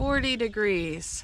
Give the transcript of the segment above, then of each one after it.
40 degrees,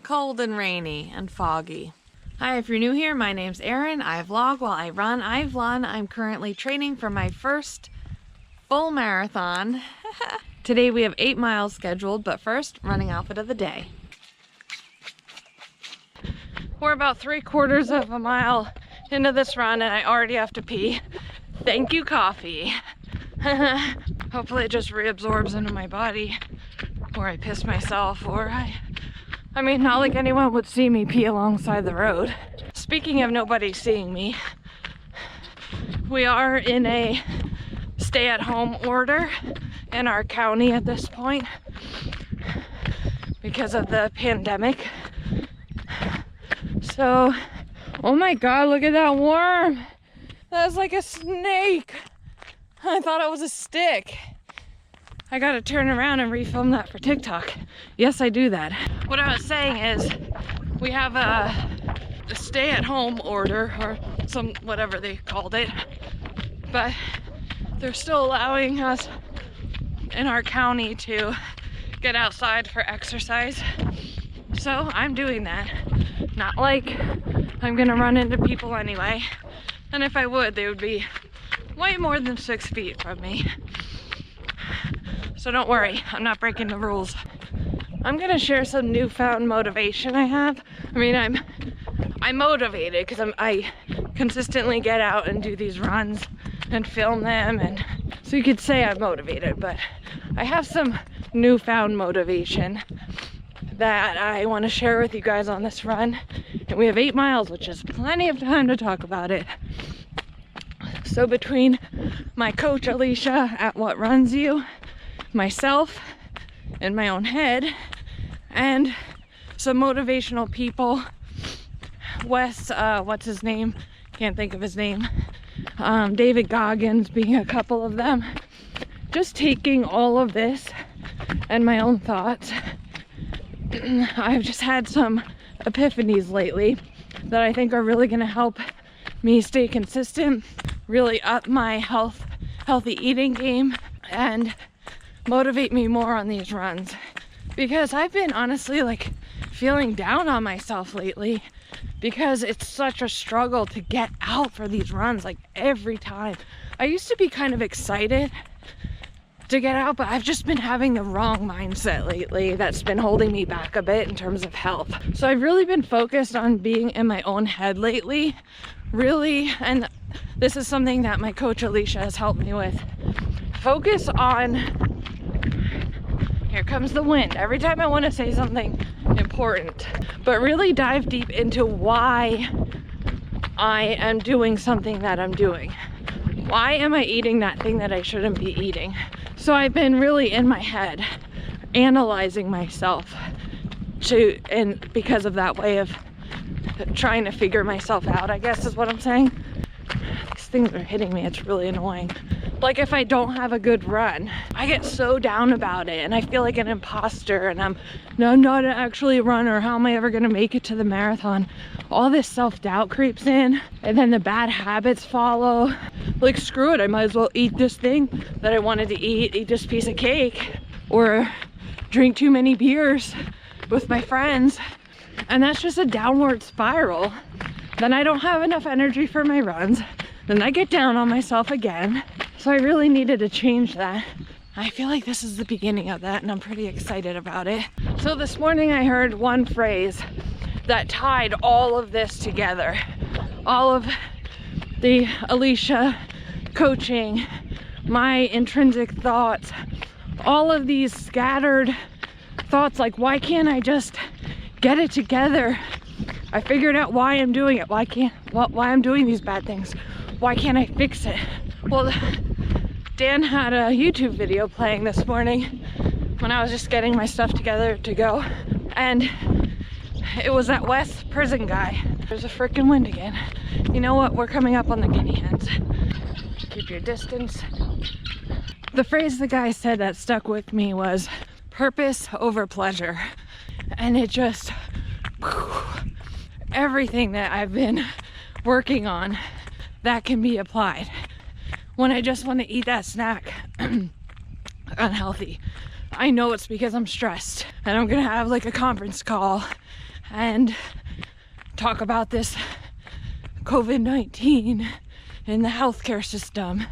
cold and rainy and foggy. Hi, if you're new here, my name's Erin. I vlog while I run. I'm currently training for my first full marathon. Today we have 8 miles scheduled, but first, running outfit of the day. We're about 3/4 of a mile into this run and I already have to pee. Thank you, coffee. Hopefully it just reabsorbs into my body, or I piss myself, or I mean, not like anyone would see me pee alongside the road. Speaking of nobody seeing me, we are in a stay-at-home order in our county at this point because of the pandemic. So, oh my god, look at that worm! That's like a snake! I thought it was a stick. I gotta turn around and refilm that for TikTok. Yes, I do that. What I was saying is, we have a stay-at-home order, or whatever they called it, but they're still allowing us in our county to get outside for exercise. So I'm doing that. Not like I'm gonna run into people anyway. And if I would, they would be way more than 6 feet from me. So don't worry, I'm not breaking the rules. I'm gonna share some newfound motivation I have. I mean, I'm motivated because I consistently get out and do these runs and film them, and so you could say I'm motivated, but I have some newfound motivation that I want to share with you guys on this run. And we have 8 miles, which is plenty of time to talk about it. So between my coach Alicia at What Runs You, myself in my own head, and some motivational people, Wes, what's his name? Can't think of his name. David Goggins being a couple of them. Just taking all of this and my own thoughts. I've just had some epiphanies lately that I think are really going to help me stay consistent, really up my healthy eating game, and motivate me more on these runs. Because I've been honestly like feeling down on myself lately because it's such a struggle to get out for these runs like every time. I used to be kind of excited to get out, but I've just been having the wrong mindset lately that's been holding me back a bit in terms of health. So I've really been focused on being in my own head lately, really, and this is something that my coach Alicia has helped me with. Focus on, here comes the wind, every time I want to say something important, but really dive deep into why I am doing something that I'm doing. Why am I eating that thing that I shouldn't be eating? So I've been really in my head analyzing myself and because of that way of trying to figure myself out, I guess is what I'm saying. These things are hitting me, it's really annoying. Like if I don't have a good run, I get so down about it and I feel like an imposter and I'm not actually a runner. How am I ever gonna make it to the marathon? All this self-doubt creeps in and then the bad habits follow. Like screw it, I might as well eat this thing that I wanted to eat this piece of cake, or drink too many beers with my friends. And that's just a downward spiral. Then I don't have enough energy for my runs. Then I get down on myself again. So I really needed to change that. I feel like this is the beginning of that and I'm pretty excited about it. So this morning I heard one phrase that tied all of this together. All of the Alicia coaching, my intrinsic thoughts, all of these scattered thoughts like, why can't I just get it together? I figured out why I'm doing it. Why I'm doing these bad things. Why can't I fix it? Well, Dan had a YouTube video playing this morning when I was just getting my stuff together to go, and it was that Wes prison guy. There's a freaking wind again. You know what? We're coming up on the guinea hens. Keep your distance. The phrase the guy said that stuck with me was purpose over pleasure. And it just, everything that I've been working on that can be applied. When I just want to eat that snack, unhealthy, I know it's because I'm stressed and I'm gonna have like a conference call and talk about this COVID-19 in the healthcare system.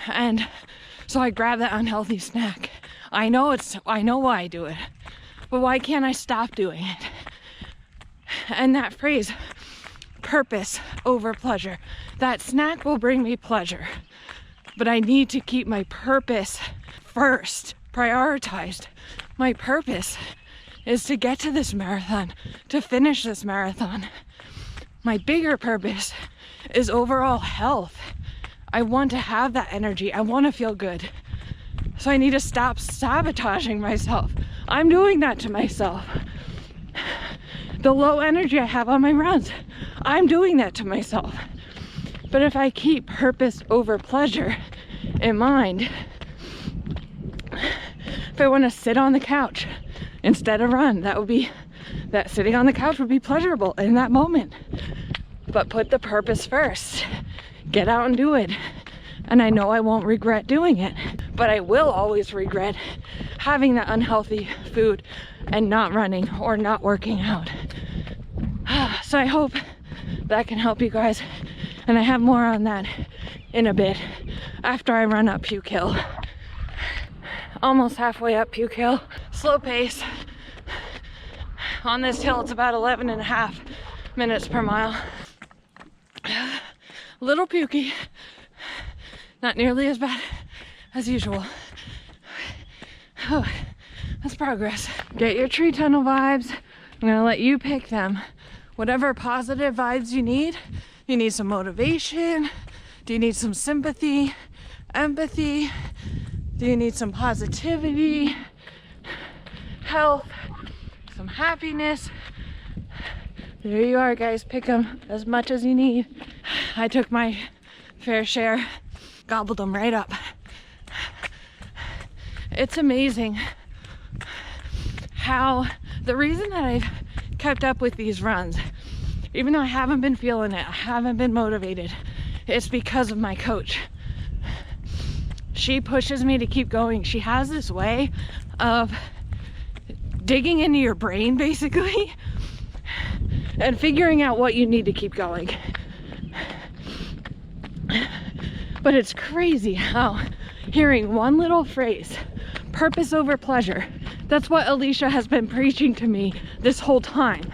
And so I grab that unhealthy snack. I know why I do it, but why can't I stop doing it? And that phrase, purpose over pleasure. That snack will bring me pleasure, but I need to keep my purpose first, prioritized. My purpose is to get to this marathon, to finish this marathon. My bigger purpose is overall health. I want to have that energy. I want to feel good. So I need to stop sabotaging myself. I'm doing that to myself. The low energy I have on my runs, I'm doing that to myself. But if I keep purpose over pleasure in mind, if I want to sit on the couch instead of run, that sitting on the couch would be pleasurable in that moment. But put the purpose first. Get out and do it. And I know I won't regret doing it, but I will always regret having that unhealthy food and not running or not working out. So I hope that can help you guys. And I have more on that in a bit after I run up Puke Hill. Almost halfway up Puke Hill. Slow pace. On this hill, it's about 11.5 minutes per mile. Little pukey. Not nearly as bad as usual. Oh, that's progress. Get your tree tunnel vibes. I'm gonna let you pick them. Whatever positive vibes you need. You need some motivation? Do you need some sympathy? Empathy? Do you need some positivity? Health? Some happiness? There you are, guys. Pick them as much as you need. I took my fair share, gobbled them right up. It's amazing how the reason that I've kept up with these runs, even though I haven't been feeling it, I haven't been motivated, it's because of my coach. She pushes me to keep going. She has this way of digging into your brain, basically, and figuring out what you need to keep going. But it's crazy how hearing one little phrase, purpose over pleasure, that's what Alicia has been preaching to me this whole time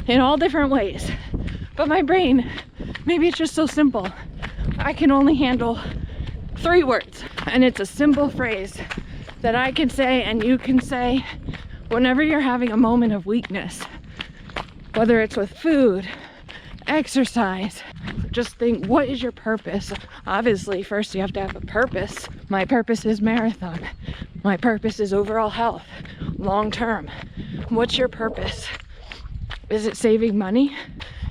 in all different ways. But my brain, maybe it's just so simple. I can only handle 3 words, and it's a simple phrase that I can say and you can say whenever you're having a moment of weakness, whether it's with food, exercise. Just think, what is your purpose? Obviously, first you have to have a purpose. My purpose is marathon. My purpose is overall health, long term. What's your purpose? Is it saving money?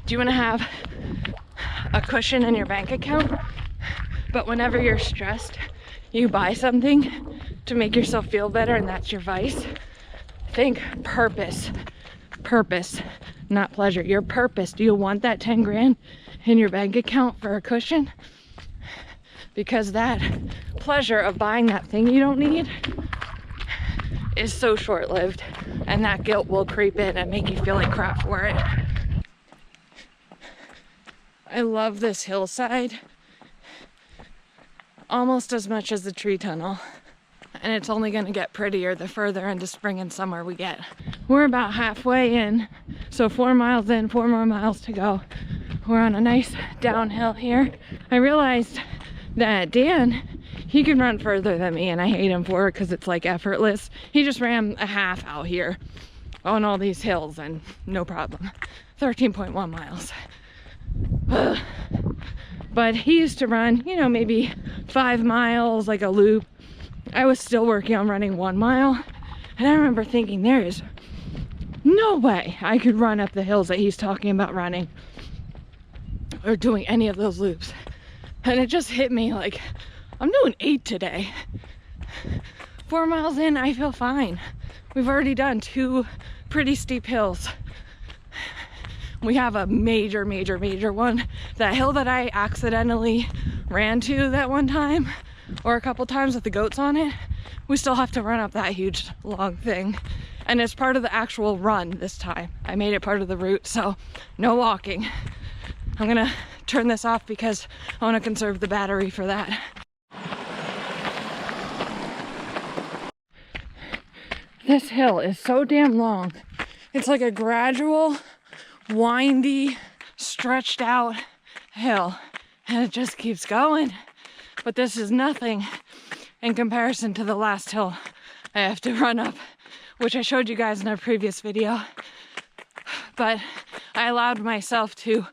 Do you want to have a cushion in your bank account? But whenever you're stressed, you buy something to make yourself feel better, and that's your vice. Think purpose. Purpose, not pleasure. Your purpose. Do you want that 10 grand in your bank account for a cushion? Because that pleasure of buying that thing you don't need is so short-lived, and that guilt will creep in and make you feel like crap for it. I love this hillside almost as much as the tree tunnel, and it's only going to get prettier the further into spring and summer we get. We're about halfway in, so 4 miles in, 4 more miles to go. We're on a nice downhill here. I realized that Dan, he can run further than me, and I hate him for it because it's like effortless. He just ran a half out here on all these hills and no problem. 13.1 miles. Ugh. But he used to run, you know, maybe 5 miles, like a loop. I was still working on running 1 mile, and I remember thinking, there is no way I could run up the hills that he's talking about running or doing any of those loops. And it just hit me like, I'm doing 8 today. 4 miles in, I feel fine. We've already done 2 pretty steep hills. We have a major one. That hill that I accidentally ran to that one time, or a couple times with the goats on it, we still have to run up that huge long thing. And it's part of the actual run this time. I made it part of the route, so no walking. I'm gonna turn this off because I want to conserve the battery for that. This hill is so damn long. It's like a gradual, windy, stretched out hill, and it just keeps going. But this is nothing in comparison to the last hill I have to run up, which I showed you guys in a previous video. But I allowed myself to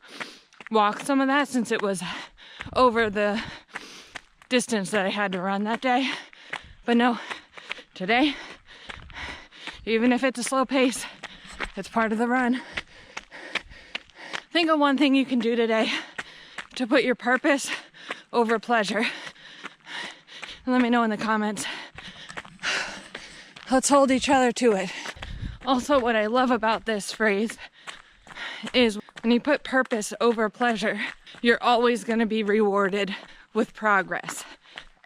walk some of that since it was over the distance that I had to run that day. But no, today, even if it's a slow pace, it's part of the run. Think of one thing you can do today to put your purpose over pleasure. And let me know in the comments. Let's hold each other to it. Also, what I love about this phrase is when you put purpose over pleasure, you're always going to be rewarded with progress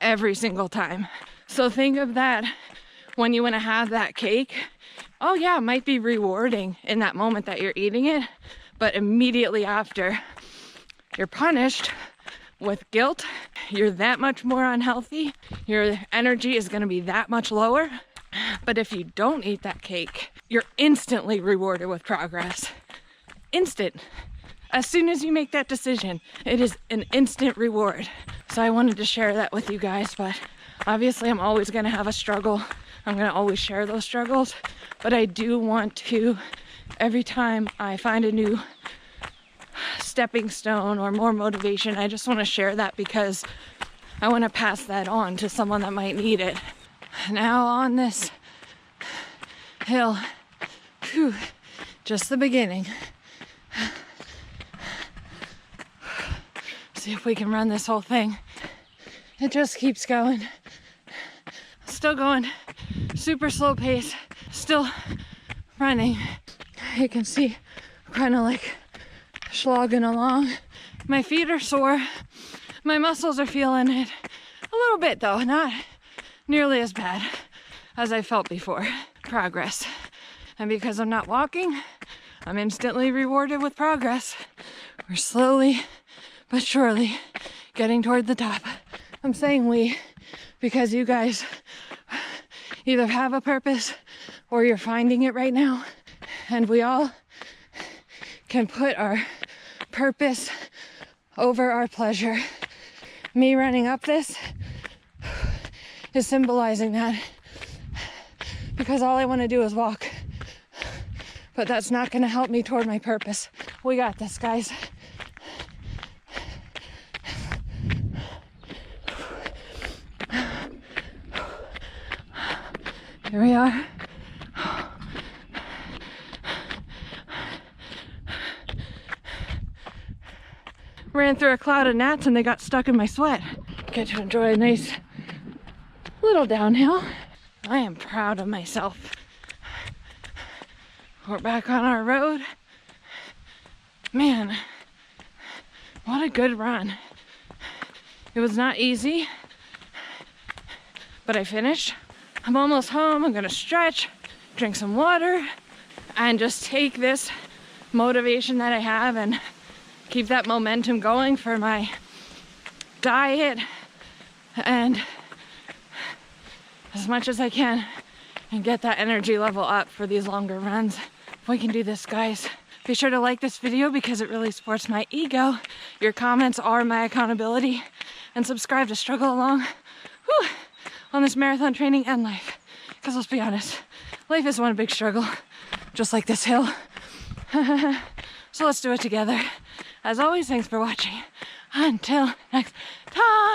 every single time. So think of that when you want to have that cake. Oh yeah, it might be rewarding in that moment that you're eating it, but immediately after, you're punished with guilt. You're that much more unhealthy. Your energy is going to be that much lower. But if you don't eat that cake, you're instantly rewarded with progress. Instant. As soon as you make that decision, it is an instant reward. So I wanted to share that with you guys, but obviously I'm always going to have a struggle. I'm going to always share those struggles, but I do want to, every time I find a new stepping stone or more motivation, I just want to share that because I want to pass that on to someone that might need it. Now on this hill, whew, just the beginning. See if we can run this whole thing. It just keeps going. Still going, super slow pace, still running. You can see kind of like slogging along. My feet are sore. My muscles are feeling it. A little bit though, not nearly as bad as I felt before. Progress. And because I'm not walking, I'm instantly rewarded with progress. We're slowly but surely getting toward the top. I'm saying we because you guys either have a purpose or you're finding it right now. And we all can put our purpose over our pleasure. Me running up this is symbolizing that, because all I want to do is walk. But that's not going to help me toward my purpose. We got this, guys. Here we are. Ran through a cloud of gnats and they got stuck in my sweat. Get to enjoy a nice little downhill. I am proud of myself. We're back on our road. Man, what a good run. It was not easy, but I finished. I'm almost home. I'm gonna stretch, drink some water, and just take this motivation that I have and keep that momentum going for my diet and as much as I can and get that energy level up for these longer runs. We can do this, guys. Be sure to like this video because it really supports my ego. Your comments are my accountability. And subscribe to struggle along on this marathon training and life. Because let's be honest, life is one big struggle, just like this hill. So let's do it together. As always, thanks for watching. Until next time.